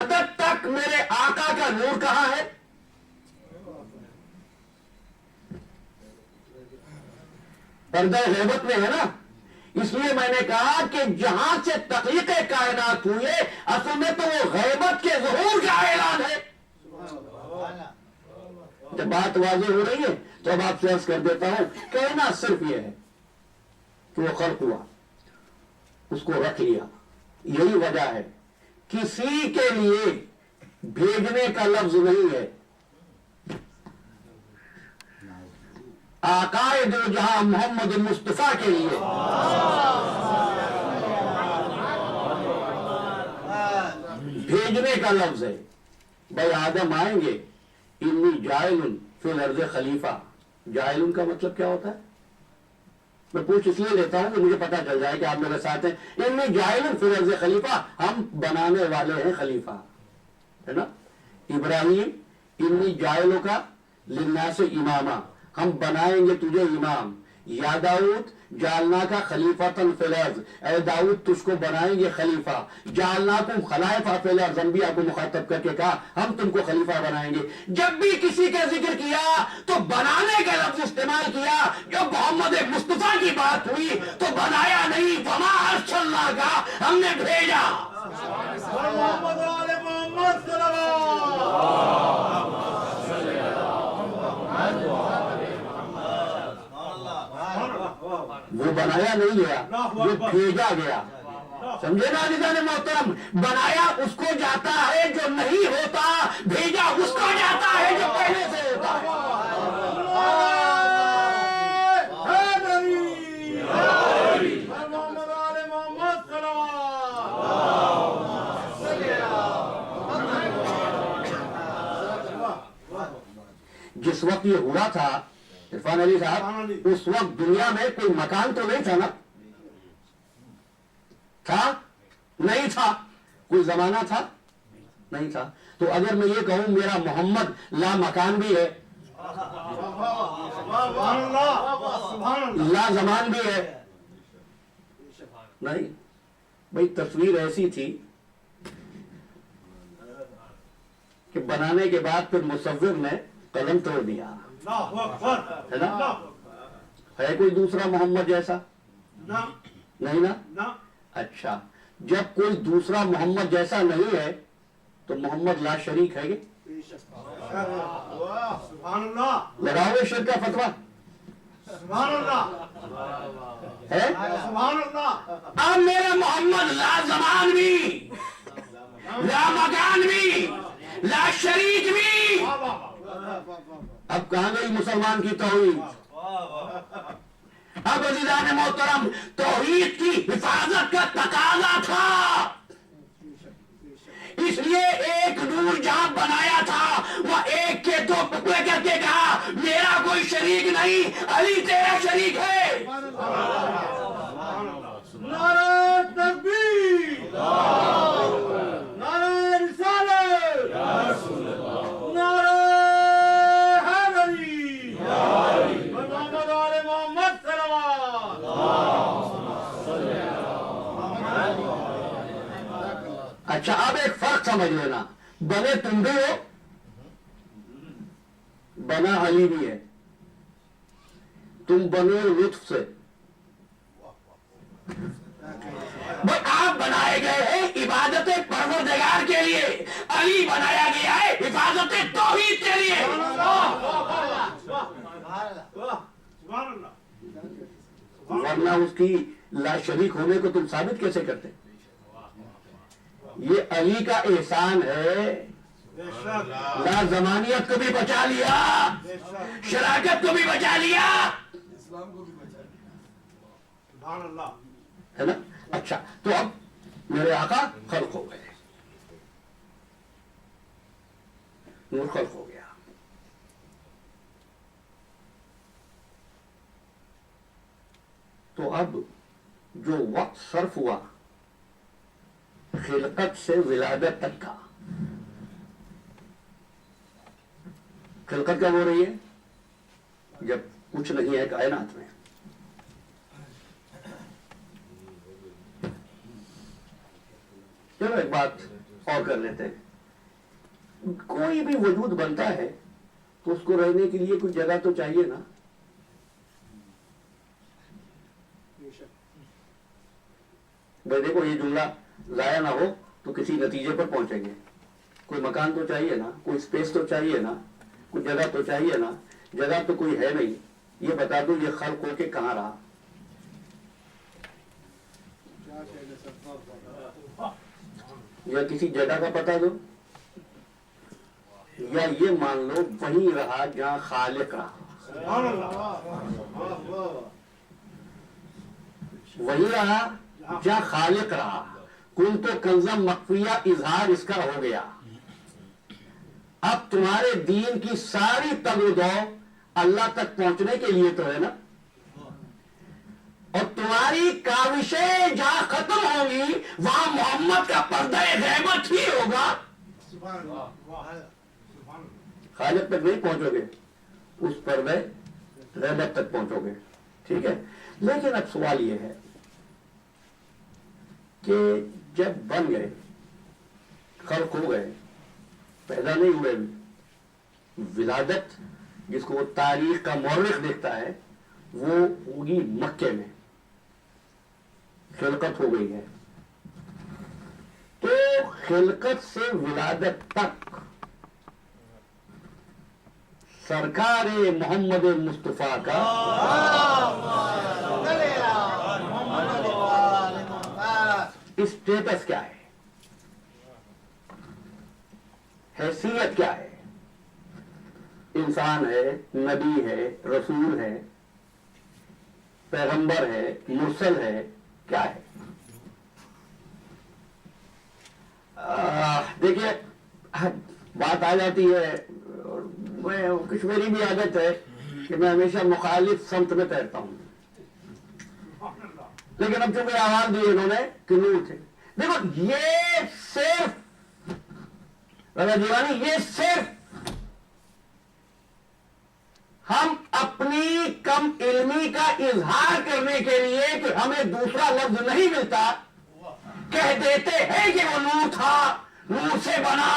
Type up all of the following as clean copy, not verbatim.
مدد تک میرے آقا کا نور کہاں ہے؟ پردہ غیبت میں ہے نا. اس لیے میں نے کہا کہ جہاں سے تخلیق کائنات ہوئے اصل میں تو وہ غیبت کے ظہور کا اعلان ہے. جب بات واضح ہو رہی ہے تو اب آپ سے عرض کر دیتا ہوں. کہنا صرف یہ ہے کہ وہ خلق ہوا, اس کو رکھ لیا. یہی وجہ ہے کسی کے لیے بھیجنے کا لفظ نہیں ہے. آقائے دو جہاں محمد مصطفیٰ کے لیے بھیجنے کا لفظ ہے. بھائی آدم آئیں گے, انی جائل فی الارض خلیفہ. جائل کا مطلب کیا ہوتا ہے؟ میں پوچھ اس لیے لیتا ہوں کہ مجھے پتا چل جائے کہ آپ میرے ساتھ ہیں. انی جائل فی الارض خلیفہ, ہم بنانے والے ہیں خلیفہ, ہے نا. ابراہیم انی جائلوں کا للناس امامہ, ہم بنائیں گے تجھے امام. یا داؤد جالنا کا خلیفۃ فی الارض, اے داؤد تجھ کو بنائیں گے خلیفہ. جالناکم خلائف فی الارض, انبیاء کو مخاطب کر کے کہا ہم تم کو خلیفہ بنائیں گے. جب بھی کسی کا ذکر کیا تو بنانے کا لفظ استعمال کیا. جب محمد مصطفیٰ کی بات ہوئی تو بنایا نہیں, وما ارسلنا کا, ہم نے بھیجا. محمد علی محمد صلی اللہ. وہ بنایا نہیں گیا, وہ بھیجا گیا. سمجھے نا عزیزان محترم, بنایا اس کو جاتا ہے جو نہیں ہوتا, بھیجا اس کو جاتا ہے جو پہلے سے ہوتا ہے. محمد علی محمد صلی اللہ. جس وقت یہ ہوا تھا عرفان علی صاحب, اس وقت دنیا میں کوئی مکان تو نہیں تھا نا. تھا نہیں تھا, کوئی زمانہ تھا نہیں تھا. تو اگر میں یہ کہوں میرا محمد لا مکان بھی ہے, لا زمان بھی ہے, نہیں بھئی تصویر ایسی تھی کہ بنانے کے بعد پھر مصور نے قلم توڑ دیا, ہے نا. ہے کوئی دوسرا محمد جیسا؟ نہیں نا. اچھا, جب کوئی دوسرا محمد جیسا نہیں ہے تو محمد لا شریک ہے. لگاؤ شرک کا فتویٰ ہے. اب میرا محمد لا زمان بھی, لا مکان بھی, لا شریک بھی. اب کہاں گئی مسلمان کی توحید؟ اب عزیزان محترم, توحید کی حفاظت کا تقاضا تھا, اس لیے ایک نور جہاں بنایا تھا وہ ایک کے دو ٹکڑے کر کے کہا میرا کوئی شریک نہیں, علی تیرا شریک ہے. نعرہ تکبیر, نعرہ رسالت, نعرہ حیدری, محمد علی محمد صلی اللہ. اچھا, اب ایک فرق سمجھ لینا, بنے تم بھی ہو, بنا علی بھی ہے. تم بنے لطف سے, بھائی آپ بنائے گئے ہیں عبادت پروردگار کے لیے, علی بنایا گیا ہے حفاظت توحید کے لیے. ورنہ اس کی لا شریک ہونے کو تم ثابت کیسے کرتے؟ یہ علی کا احسان ہے. لا زمانیت کو بھی بچا لیا, شراکت کو بھی بچا لیا, ہے نا. اچھا, تو اب میرے آقا خلق ہو گئے, نور خلق ہو گیا. تو اب جو وقت صرف ہوا خلقت سے ولادت تک کا, خلقت کب ہو رہی ہے؟ جب کچھ نہیں ہے کائنات میں. چلو ایک بات اور کر لیتے ہیں. کوئی بھی وجود بنتا ہے تو اس کو رہنے کے لیے کوئی جگہ تو چاہیے نا. بھائی دیکھو یہ جملہ ضائع نہ ہو تو کسی نتیجے پر پہنچیں گے. کوئی مکان تو چاہیے نا, کوئی اسپیس تو چاہیے نا, کوئی جگہ تو چاہیے نا. جگہ تو کوئی ہے نہیں. یہ بتا دو یہ خلق ہو کے کہاں رہا؟ یا کسی جگہ کا پتہ دو, یا یہ مان لو وہیں رہا جہاں خالق رہا. وہی رہا جہاں خالق رہا. کن تو کنزم مخفیہ اظہار اس کا ہو گیا. اب تمہارے دین کی ساری تگ و دو اللہ تک پہنچنے کے لیے تو ہے نا, اور تمہاری کاوشیں جہاں ختم ہوں گی وہاں محمد کا پردہ غیبت ہی ہوگا. خالق تک نہیں پہنچو گے, اس پردہ غیبت تک پہنچو گے. ٹھیک ہے, لیکن اب سوال یہ ہے کہ جب بن گئے, خلق ہو گئے, پیدا نہیں ہوئے, ولادت جس کو وہ تاریخ کا مورخ دیکھتا ہے وہ ہوگی مکے میں, خلقت ہو گئی ہے. تو خلقت سے ولادت تک سرکار محمد مصطفیٰ کا اسٹیٹس کیا ہے, حیثیت کیا ہے؟ انسان ہے, نبی ہے, رسول ہے, پیغمبر ہے, مرسل ہے, کیا ہے؟ دیکھیے بات آ جاتی ہے, میں کشمیری بھی عادت ہے کہ میں ہمیشہ مخالف سمت میں تیرتا ہوں, لیکن اب چونکہ آواز دی انہوں نے کہ نور تھے. دیکھو یہ صرف رضا جیلانی, یہ صرف ہم اپنی کم علمی کا اظہار کرنے کے لیے کہ ہمیں دوسرا لفظ نہیں ملتا کہہ دیتے ہیں کہ وہ نور تھا, نور سے بنا.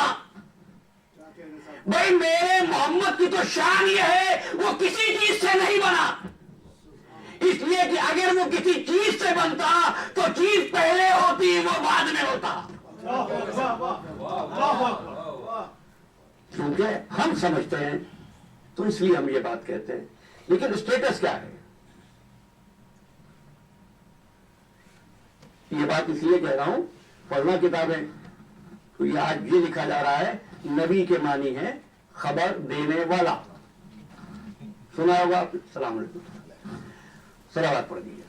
بھائی میرے محمد کی تو شان یہ ہے وہ کسی چیز سے نہیں بنا, اس لیے کہ اگر وہ کسی چیز سے بنتا تو چیز پہلے ہوتی, وہ بعد میں ہوتا. کیونکہ ہم سمجھتے ہیں تو اس لیے ہم یہ بات کہتے ہیں. لیکن اسٹیٹس کیا ہے؟ یہ بات اس لیے کہہ رہا ہوں, پڑھنا کتابیں تو یہ آج یہ لکھا جا رہا ہے نبی کے معنی ہے خبر دینے والا. سنا ہوگا آپ. السلام علیکم, صلوات پڑھ دیجیے.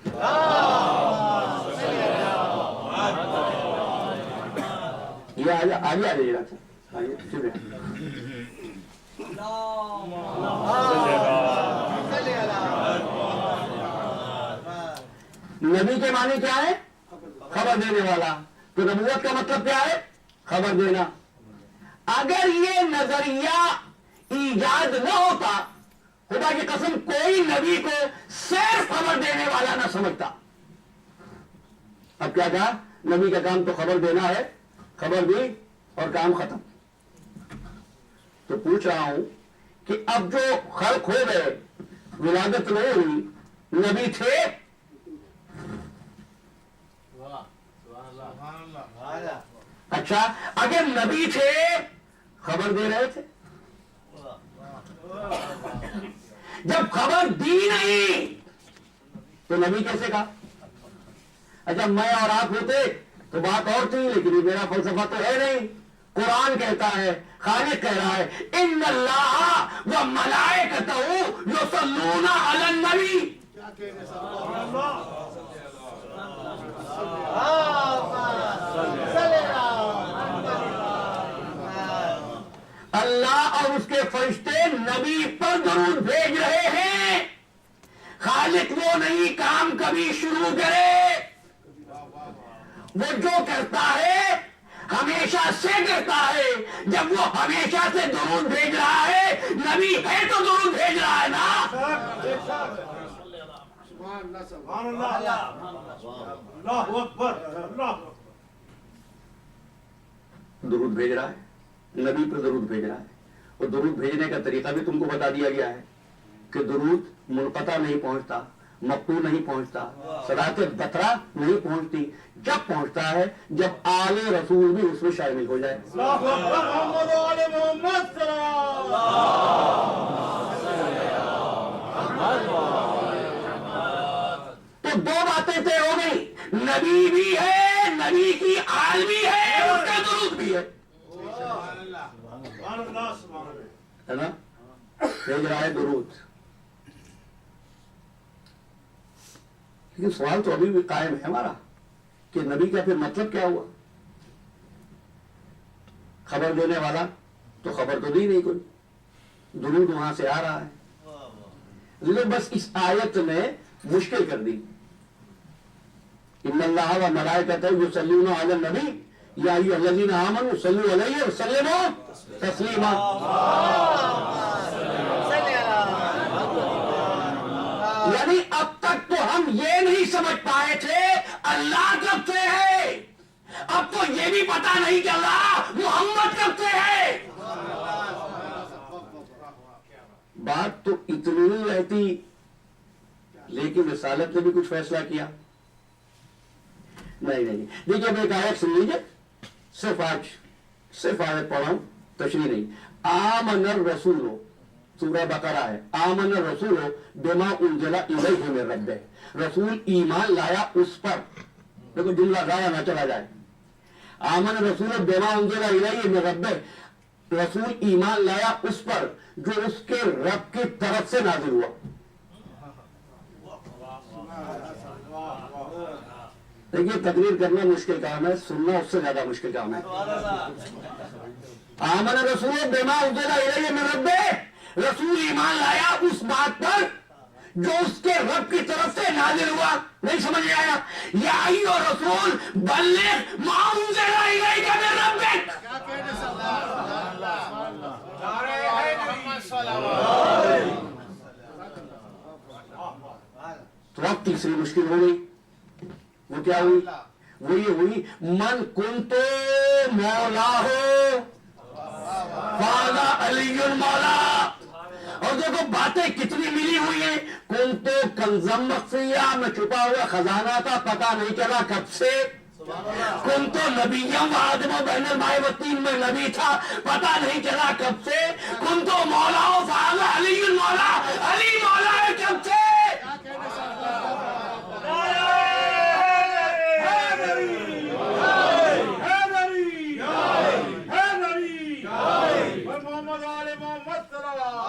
یہ آگے آ جائیے گا سر. نبی کے معنی کیا ہے؟ خبر دینے والا. تو نبوت کا مطلب کیا ہے؟ خبر دینا. اگر یہ نظریہ ایجاد نہ ہوتا, خدا کی قسم کوئی نبی کو صرف خبر دینے والا نہ سمجھتا. اب کیا کہا, نبی کا کام تو خبر دینا ہے, خبر دی اور کام ختم. تو پوچھ رہا ہوں کہ اب جو خلق ہو گئے, ولادت نہیں ہوئی, نبی تھے؟ اچھا اگر نبی تھے خبر دے رہے تھے؟ جب خبر دی نہیں تو نبی کیسے کہا؟ اچھا میں اور آپ ہوتے تو بات اور تھی, لیکن یہ میرا فلسفہ تو ہے نہیں. قرآن کہتا ہے, خالق کہہ رہا ہے, ان اللہ و ملائکتہ یصلون علی النبی. اللہ اور اس کے فرشتے نبی پر درود بھیج رہے ہیں. خالق وہ نہیں کام کبھی شروع کرے, وہ جو کرتا ہے ہمیشہ سے کرتا ہے. جب وہ ہمیشہ سے درود بھیج رہا ہے, نبی ہے تو درود بھیج رہا ہے نا. درود بھیج رہا ہے. نبی پہ درود بھیجنا ہے، اور درود بھیجنے کا طریقہ بھی تم کو بتا دیا گیا ہے کہ درود منقطع نہیں پہنچتا، مقطوع نہیں پہنچتا، صلات بطرہ نہیں پہنچتی، جب پہنچتا ہے جب آل رسول بھی اس میں شامل ہو جائے۔ اللہ اکبر محمد و آل محمد صلوات۔ تو دو باتیں طے ہو گئی، نبی بھی ہے، نبی کی آل بھی ہے، اس کا درود بھی ہے، ہے نا؟ بھیج رہا ہے درود۔ لیکن سوال تو ابھی بھی قائم ہے ہمارا کہ نبی کا پھر مطلب کیا ہوا؟ خبر دینے والا تو خبر تو دی نہیں کوئی، درود وہاں سے آ رہا ہے، لیکن بس اس آیت نے مشکل کر دی۔ ان اللہ و ملائکتہ یصلون علی النبی یا ایھا الذین آمنوا صلوا علیہ وسلموا تسلیما۔ یعنی اب تک تو ہم یہ نہیں سمجھ پائے تھے اللہ کب سے ہے، اب تو یہ بھی پتا نہیں کہ اللہ محمد کب سے ہے۔ بات تو اتنی ہی رہتی، لیکن رسالت نے بھی کچھ فیصلہ کیا نہیں۔ دیکھیے اب ایک آیت سن لیجیے، صرف آیت پڑھا ہوں، تشریح نہیں۔ آمن الرسول، سورہ بقرہ ہے، آمن الرسول بما انزل الیہ من ربہ، رسول ایمان لایا اس پر، دیکھو جملہ ضائع نہ چلا جائے، آمن الرسول بما انزل الیہ من ربہ، رسول ایمان لایا اس پر جو اس کے رب کی طرف سے نازل ہوا۔ دیکھیے تقریر کرنا مشکل کام ہے، سننا اس سے زیادہ مشکل کام ہے۔ آمن رسول بما انزل الیہ من ربہ، رسول ایمان لایا اس بات پر جو اس کے رب کی طرف سے نازل ہوا۔ نہیں سمجھ میں آیا؟ یا ایھا رسول بلغ ما انزل الیک من ربک۔ تو اب تیسری مشکل ہو گئی، وہ کیا ہوئی؟ وہ یہ ہوئی من کنتو مولا ہو فاذا علی مولا۔ اور دیکھو باتیں کتنی ملی ہوئی ہیں، کنتو کنزم مخفیہ، میں چھپا ہوا خزانہ تھا، پتہ نہیں چلا کب سے۔ کنتو نبیم و آدم و بین الماء والطین، میں نبی تھا، پتہ نہیں چلا کب سے۔ کنتو مولا ہو فاذا علی مولا، علی مولا ہے کب سے۔ محمد و آل محمد صلوات۔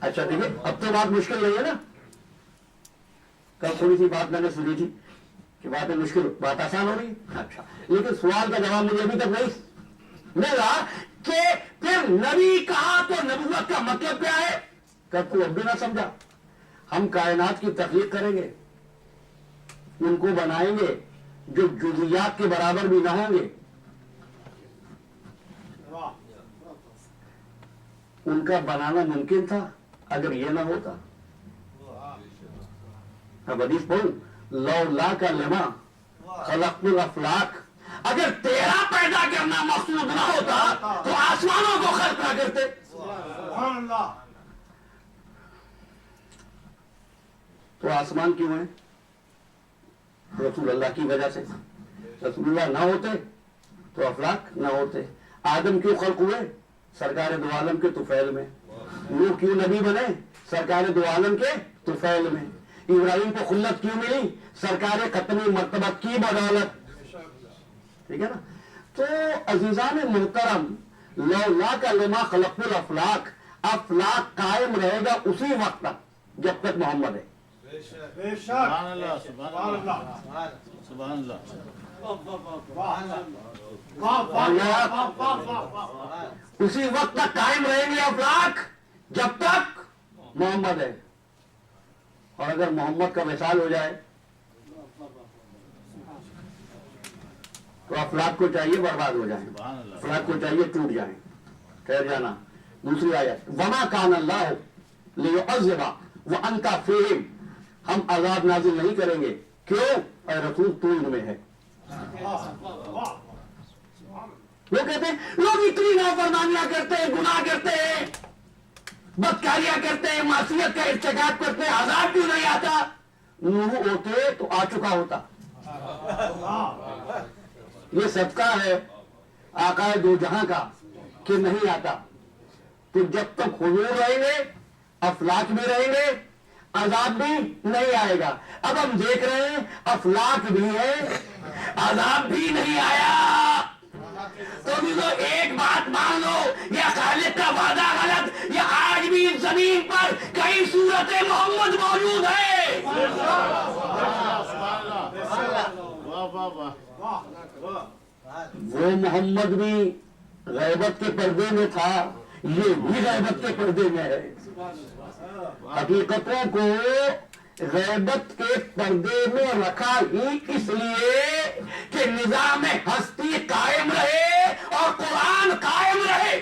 اچھا دیکھیے اب تو بات مشکل نہیں ہے نا، کل تھوڑی سی بات میں نے سنی تھی کہ باتیں مشکل، بات آسان ہو رہی ہے۔ اچھا لیکن سوال کا جواب مجھے ابھی تک نہیں ملا کہ پھر نبی کہا تو نبوت کا مطلب کیا ہے؟ کب تو اب بھی نہ سمجھا۔ ہم کائنات کی تخلیق کریں گے، ان کو بنائیں گے جو جزیات کے برابر بھی نہ ہوں گے، ان کا بنانا ممکن تھا اگر یہ نہ ہوتا۔ اب حدیث پڑھوں، لولا کلمہ خلقت الافلاک، اگر تیرا پیدا کرنا مقصود نہ ہوتا تو آسمانوں کو خلق نہ کرتے۔ سبحان اللہ۔ تو آسمان کیوں ہیں؟ رسول اللہ کی وجہ سے۔ رسول اللہ نہ ہوتے تو افلاک نہ ہوتے۔ آدم کیوں خلق ہوئے؟ سرکار دو عالم کے طفیل میں۔ نوح کیوں نبی بنے؟ سرکار دو عالم کے طفیل میں۔ ابراہیم کو خلت کیوں ملی؟ سرکار ختمی مرتبت کی بدولت۔ ٹھیک ہے نا؟ تو عزیزان محترم، لولا کلمہ خلقت الافلاک، افلاک قائم رہے گا اسی وقت تک جب تک محمد ہے۔ بے شک۔ سبحان اللہ، سبحان اللہ، سبحان اللہ۔ اسی وقت تک قائم رہیں گے افلاک جب تک محمد ہے، اور اگر محمد کا وصال ہو جائے تو افلاک کو چاہیے برباد ہو جائیں، افلاک کو چاہیے ٹوٹ جائیں، ٹھہر جانا۔ دوسری آیت، وما کان اللہ لیعذب وانت فیہم، ہم عذاب نازل نہیں کریں گے، کیوں؟ اے رسول تو ان میں ہے. وہ کہتے ہیں لوگ اتنی نافرمانیاں کرتے ہیں, گناہ کرتے ہیں, بدکاریاں کرتے ہیں, معصیت کا ارتکاب کرتے ہیں, عذاب کیوں نہیں آتا؟ نوح ہوتے تو آ چکا ہوتا. یہ صدقہ ہے آقا دو جہاں کا کہ نہیں آتا. تو جب تک حضور رہیں گے, افلاک بھی رہیں گے, عذاب بھی نہیں آئے گا. اب ہم دیکھ رہے ہیں افلاک بھی ہے, عذاب بھی نہیں آیا. تو بھی تو ایک بات مان لو, یا خالق کا وعدہ غلط, یا آج بھی اس زمین پر کئی صورت محمد موجود ہے. وہ محمد بھی غیبت کے پردے میں تھا, یہ بھی غیبت کے پردے میں ہے. حقیقتوں کو غیبت کے پردے میں رکھا ہی اس لیے کہ نظام ہستی قائم رہے اور قرآن قائم رہے.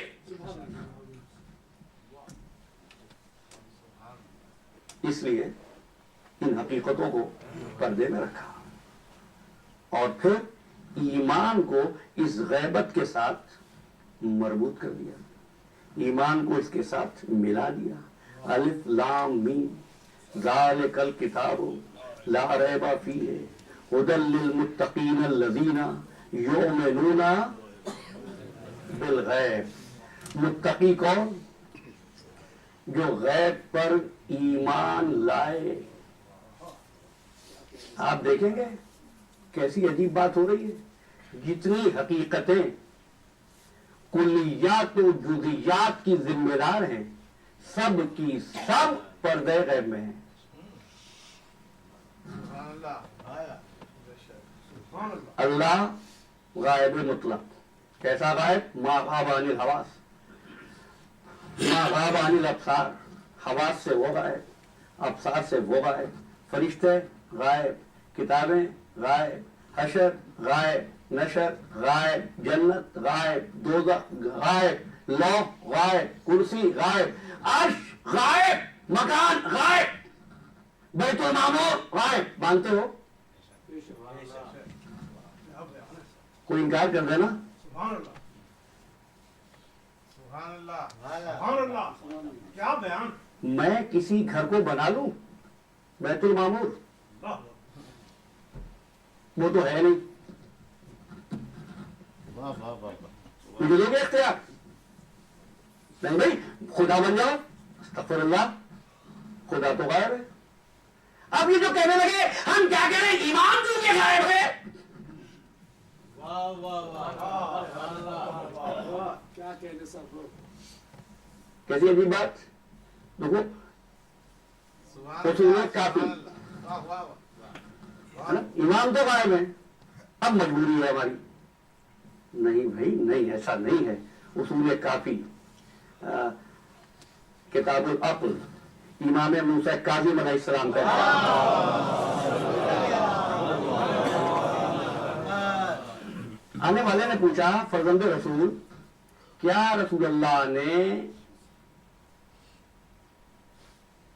اس لیے ان حقیقتوں کو پردے میں رکھا اور پھر ایمان کو اس غیبت کے ساتھ مربوط کر دیا, ایمان کو اس کے ساتھ ملا دیا. الف لام میم ذالک الکتاب لا ریب فیہ ھدی للمتقین الذین یؤمنون بالغیب. متقی کون؟ جو غیب پر ایمان لائے. آپ دیکھیں گے کیسی عجیب بات ہو رہی ہے. جتنی حقیقتیں کلیات و جزیات کی ذمہ دار ہیں, سب کی سب پردے غیب میں ہیں. اللہ غائب مطلق. کیسا غائب؟ ما غاب عن الحواس, ما غاب عن الابصار. حواس سے وہ غائب, ابصار سے وہ غائب. فرشتے غائب, کتابیں غائب, حشر غائب, نشر غائب, جنت غائب, دوزخ غائب, لوح غائب, کرسی غائب, عرش غائب, مکان غائب, بیت المعمور غائب. مانتے ہو؟ کوئی انکار کر دینا. کیا بیان. میں کسی گھر کو بنا لوں بیت المعمور, وہ تو ہے نہیں. مجھے لوگ اختیار نہیں بھائی, خدا بن جاؤ. استغفر اللہ, خدا تو غائب ہے. اب یہ جو کہنے لگے ہم کیا کہہ رہے ہیں, ایمان کیوں کہ غائب ہے. کیسی عجیب بات. دیکھو اصول کافی ایمان تو غائب ہے, اب مجبوری ہے ہماری. نہیں بھائی نہیں, ایسا نہیں ہے. اصول کافی, کتاب العقل, امام موسیٰ کاظم علیہ السلام کا. آنے والے نے پوچھا فرزند رسول, کیا رسول اللہ نے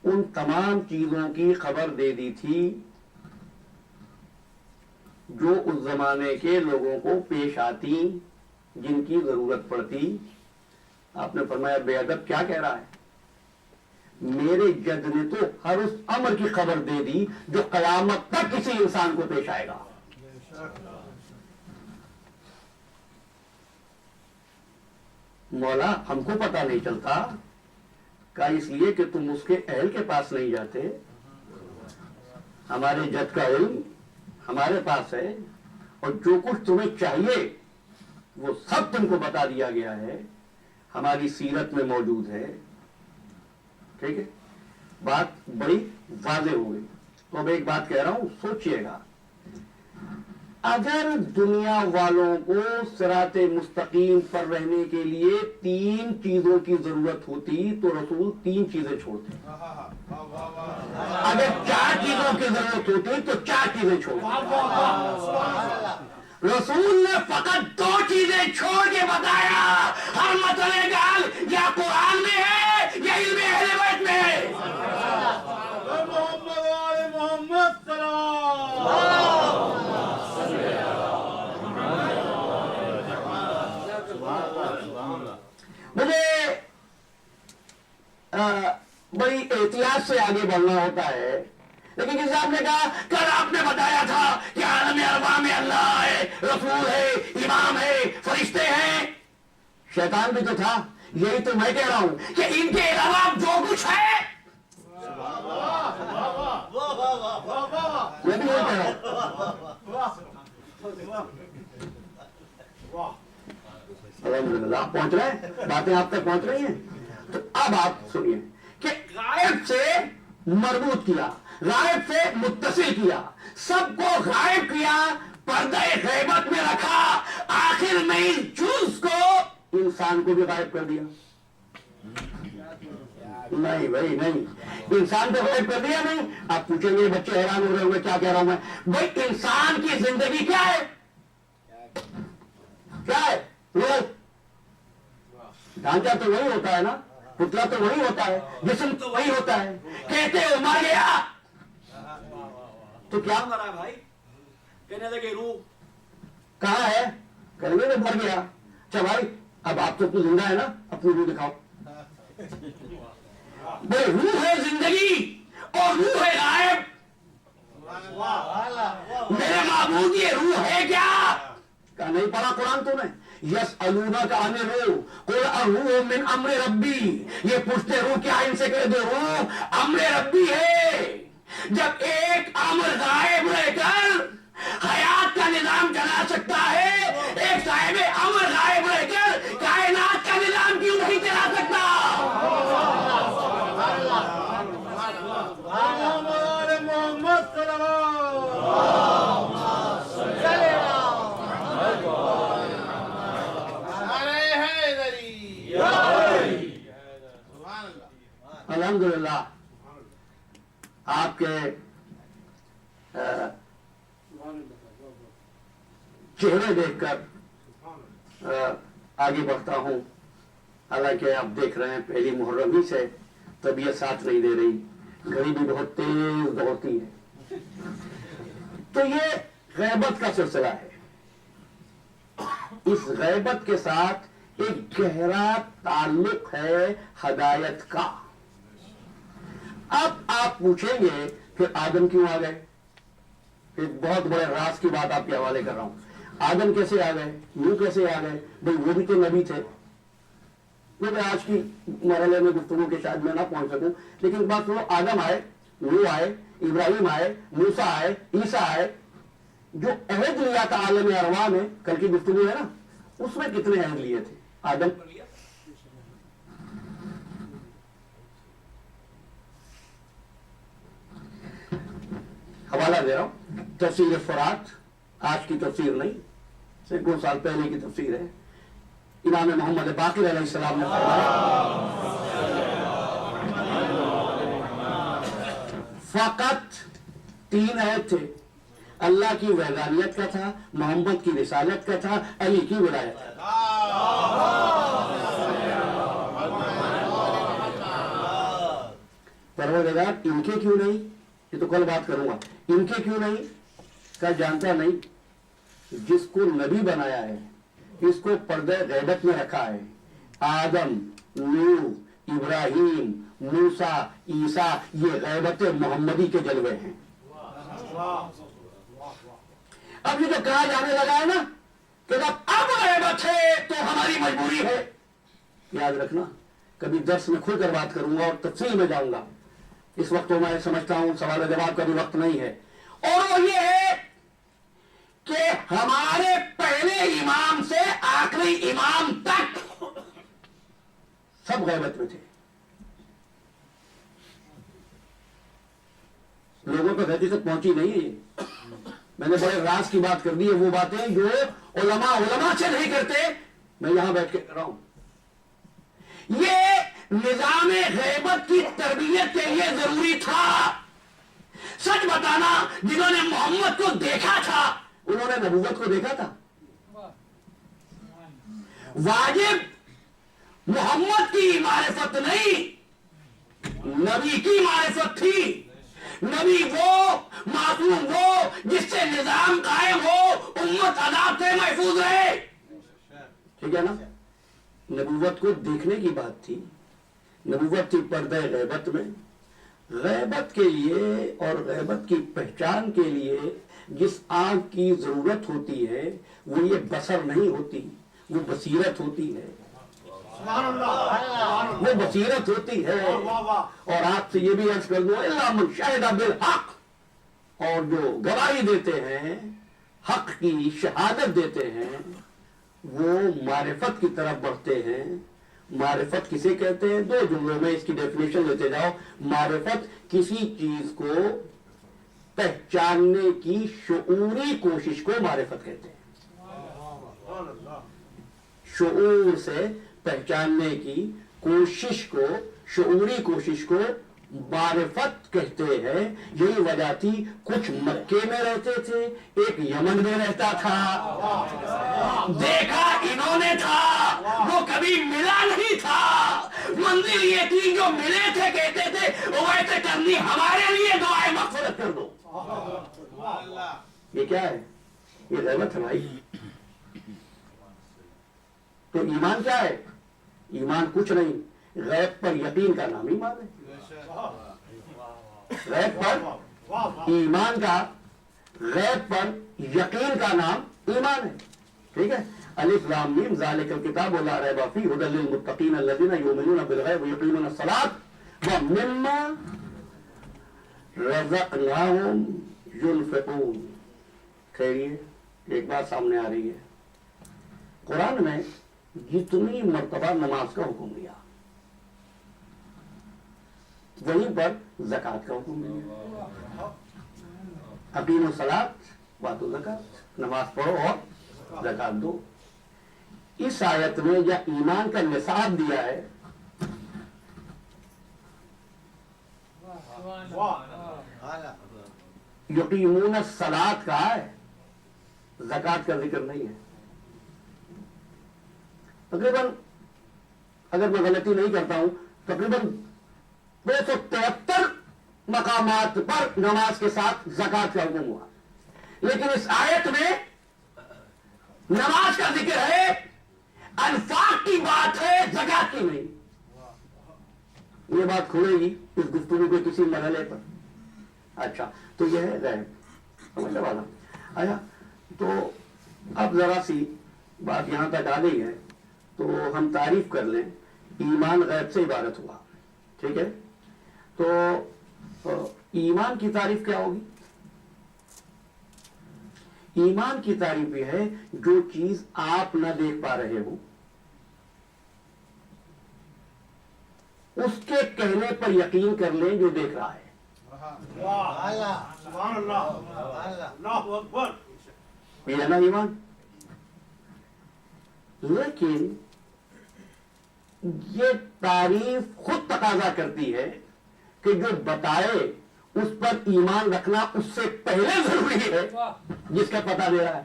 ان تمام چیزوں کی خبر دے دی تھی جو اس زمانے کے لوگوں کو پیش آتی, جن کی ضرورت پڑتی؟ آپ نے فرمایا بے ادب کیا کہہ رہا ہے, میرے جد نے تو ہر اس امر کی خبر دے دی جو قیامت تک کسی انسان کو پیش آئے گا. مولا ہم کو پتہ نہیں چلتا کہ اس لیے کہ تم اس کے اہل کے پاس نہیں جاتے. ہمارے جد کا علم ہمارے پاس ہے, اور جو کچھ تمہیں چاہیے وہ سب تم کو بتا دیا گیا ہے, ہماری سیرت میں موجود ہے. ٹھیک ہے, بات بڑی واضح ہو گئی. تو اب ایک بات کہہ رہا ہوں, سوچئے گا. اگر دنیا والوں کو صراط مستقیم پر رہنے کے لیے 3 چیزوں کی ضرورت ہوتی تو رسول 3 چیزیں چھوڑتے. اگر 4 چیزوں کی ضرورت ہوتی تو 4 چیزیں چھوڑتے. رسول نے فقط 2 چیزیں چھوڑ کے بتایا, ہر مسئلے کا حل یا قرآن میں ہے یا علم اہل بیت میں ہے. محمد سلام احتیاط سے آگے بڑھنا ہوتا ہے. لیکن کسی صاحب نے کہا کل آپ نے بتایا تھا کہ عالم ارواح میں اللہ ہے, رسول ہے, امام ہے, فرشتے ہیں. شیطان بھی تو تھا. یہی تو میں کہہ رہا ہوں کہ ان کے علاوہ جو کچھ ہے میں بھی وہی کہہ رہا ہوں. الحمدللہ آپ پہنچ رہے ہیں, باتیں آپ تک پہنچ رہی ہیں. تو اب آپ سنیے کہ غائب سے مربوط کیا, غائب سے متصل کیا, سب کو غائب کیا, پردہ غیبت میں رکھا, آخر میں اس جز کو انسان کو بھی غائب کر دیا. نہیں بھائی نہیں, انسان کو غائب کر دیا نہیں. آپ پوچھیں گے بچے حیران ہو رہے ہوں گے کیا کہہ رہا ہوں میں. بھائی انسان کی زندگی کیا ہے, کیا ہے؟ روح. ڈھانچہ تو وہی ہوتا ہے نا, پتلا تو وہی ہوتا ہے, جسم تو وہی ہوتا ہے. کہتے ہو مر گیا تو کیا مرا بھائی, کہنے لگے روح کہاں ہے, کہیں گے تو مر گیا. اچھا بھائی اب آپ تو اپنی زندہ ہے نا, اپنی روح دکھاؤ. بھائی روح ہے زندگی اور روح ہے غائب. میرے معبود یہ روح ہے کیا؟ کہا نہیں پڑھا قرآن تو نے. یسألونک عن الروح قل الروح من امر ربی. یہ پوچھتے روح کیا, ان سے کہہ دو روح امر ربی ہے. جب ایک امر غائب رہ کر حیات کا نظام چلا سکتا ہے, ایک صاحب امر غائب رہ کر کائنات کا نظام کیوں نہیں چلا سکتا؟ الحمدللہ آپ کے چہرے دیکھ کر آگے بڑھتا ہوں. حالانکہ آپ دیکھ رہے ہیں پہلی محرم ہی سے طبیعت ساتھ نہیں دے رہی, گھڑی بھی بہت تیز دوڑتی ہے. تو یہ غیبت کا سلسلہ ہے. اس غیبت کے ساتھ ایک گہرا تعلق ہے ہدایت کا. اب آپ پوچھیں گے پھر آدم کیوں آ گئے؟ ایک بہت بڑے راز کی بات آپ کے حوالے کر رہا ہوں. آدم کیسے آ گئے, یوں کیسے آ گئے؟ بھئی وہ بھی تو نبی تھے. میں آج کی مرحلے میں گفتگو کے شاید میں نہ پہنچ سکوں, لیکن بات سنو. آدم آئے, نوح آئے, ابراہیم آئے, موسیٰ آئے, عیسیٰ آئے. جو عہد لیا تھا عالم ارواح میں, کل کی گفتگو ہے نا, اس میں کتنے عہد لیے تھے؟ آدم حوالہ دے رہا ہوں, تفسیر فرات, آج کی تفسیر نہیں, سینکڑوں سال پہلے کی تفسیر ہے. امام محمد باقر علیہ السلام نے فقط 3 عہد تھے. اللہ کی وحدانیت کا تھا, محمد کی رسالت کا تھا, علی کی ولایت کا تھا. پروردگار ان کے کیوں نہیں, یہ تو کل بات کروں گا, ان کے کیوں نہیں کل جانتا نہیں. جس کو نبی بنایا ہے, اس کو پردہ غیبت میں رکھا ہے. آدم, نوح, ابراہیم, موسیٰ, عیسیٰ, یہ غیبت محمدی کے جلوے ہیں. اب یہ جو کہا جانے لگا ہے نا کہ جب اب غیبت ہے تو ہماری مجبوری ہے, یاد رکھنا کبھی درس میں کھل کر بات کروں گا اور تفصیل میں جاؤں گا. اس وقت تو میں سمجھتا ہوں سوال و جواب کا بھی وقت نہیں ہے. اور وہ یہ ہے کہ ہمارے پہلے امام سے آخری امام تک سب غیبت میں تھے. لوگوں کو حقیقت پہنچی نہیں ہے. یہ میں نے بڑے راز کی بات کر دی ہے, وہ باتیں جو علماء سے نہیں کرتے, میں یہاں بیٹھ کے کر رہا ہوں. یہ نظام غیبت کی تربیت کے لیے ضروری تھا. سچ بتانا, جنہوں نے محمد کو دیکھا تھا انہوں نے نبوت کو دیکھا تھا. واجب محمد کی معرفت نہیں, نبی کی معرفت تھی. نبی وہ, معصوم وہ جس سے نظام قائم ہو, امت عذاب سے محفوظ رہے. ٹھیک ہے نا. نبوت کو دیکھنے کی بات تھی, نبوت تھی پردہ غیبت میں. غیبت کے لیے اور غیبت کی پہچان کے لیے جس آنکھ کی ضرورت ہوتی ہے وہ یہ بصر نہیں ہوتی، وہ بصیرت ہوتی ہے، وہ بصیرت ہوتی ہے۔ اور آپ سے یہ بھی عرض کر دوں الا من شہد بالحق، اور جو گواہی دیتے ہیں، حق کی شہادت دیتے ہیں، وہ معرفت کی طرف بڑھتے ہیں۔ معرفت کسے کہتے ہیں؟ دو جملوں میں اس کی ڈیفینیشن لیتے جاؤ۔ معرفت کسی چیز کو پہچاننے کی شعوری کوشش کو معرفت کہتے ہیں، شعور سے پہچاننے کی کوشش کو، شعوری کوشش کو معرفت کہتے ہیں۔ یہی وجہ تھی کچھ مکے میں رہتے تھے، ایک یمن میں رہتا تھا، دیکھا انہوں نے تھا، وہ کبھی ملا نہیں تھا، منزل یہ تھی جو ملے تھے کہتے تھے ویسے کرنی ہمارے لیے دعائیں مغفرت کر دو۔ یہ کیا ہے؟ یہ غیبت ہے بھائی۔ تو ایمان کیا ہے؟ ایمان کچھ نہیں، غیب پر یقین کا نام ایمان ہے۔ غیب پر ایمان کا، غیب پر یقین کا نام ایمان ہے، ٹھیک ہے۔ الف لام میم ذالک الکتاب لا ریب فیہ ھدی للمتقین الذین یؤمنون بالغیب ویقیمون الصلاۃ ومما رزقناہم ينفقون۔ خیریے ایک بات سامنے آ رہی ہے، قرآن میں جتنی مرتبہ نماز کا حکم دیا وہیں پر زکوٰۃ کا حکم دیا، اقیموا الصلاۃ وآتوا الزکاۃ، نماز پڑھو اور زکوٰۃ دو۔ اس آیت میں یا ایمان کا نصاب دیا ہے، یقیمون الصلاۃ کہا ہے، زکوٰۃ کا ذکر نہیں ہے۔ تقریباً اگر میں غلطی نہیں کرتا ہوں تقریباً 273 مقامات پر نماز کے ساتھ زکوٰۃ کا حکم ہوا، لیکن اس آیت میں نماز کا ذکر ہے، انفاق کی بات ہے، زکوٰۃ کی نہیں۔ یہ بات کھلے گی اس گفتگو کے کسی مرحلے پر۔ اچھا تو یہ ہے غیب، سمجھنے والا آیا۔ تو اب ذرا سی بات یہاں تک آ گئی ہے تو ہم تعریف کر لیں، ایمان غیب سے عبارت ہوا، ٹھیک ہے۔ تو ایمان کی تعریف کیا ہوگی؟ ایمان کی تعریف یہ ہے جو چیز آپ نہ دیکھ پا رہے ہو اس کے کہنے پر یقین کر لیں جو دیکھ رہا ہے۔ یہ ہے نا ایمان۔ لیکن یہ تعریف خود تقاضا کرتی ہے کہ جو بتائے اس پر ایمان رکھنا اس سے پہلے ضروری ہے جس کا پتہ دے رہا ہے۔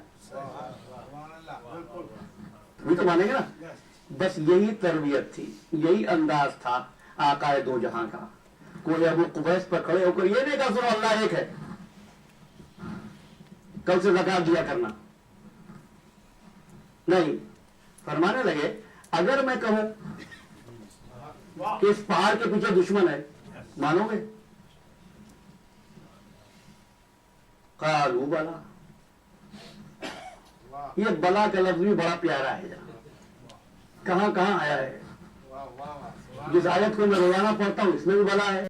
بھی تو مانیں گے نا؟ بس یہی تربیت تھی، یہی انداز تھا آقائے دو جہاں کا۔ کوئی ابو قبیس پر کھڑے ہو کر یہ نہیں کہا سنو اللہ ایک ہے، کل سے زکات دیا کرنا، نہیں۔ فرمانے لگے اگر میں کہوں کہ اس پہاڑ کے پیچھے دشمن ہے، مانو گے؟ قالوا بلا۔ یہ بلا کا لفظ بھی بڑا پیارا ہے، کہاں کہاں آیا ہے۔ جس آیت کو میں روزانہ پڑھتا ہوں اس میں بھی بلا ہے۔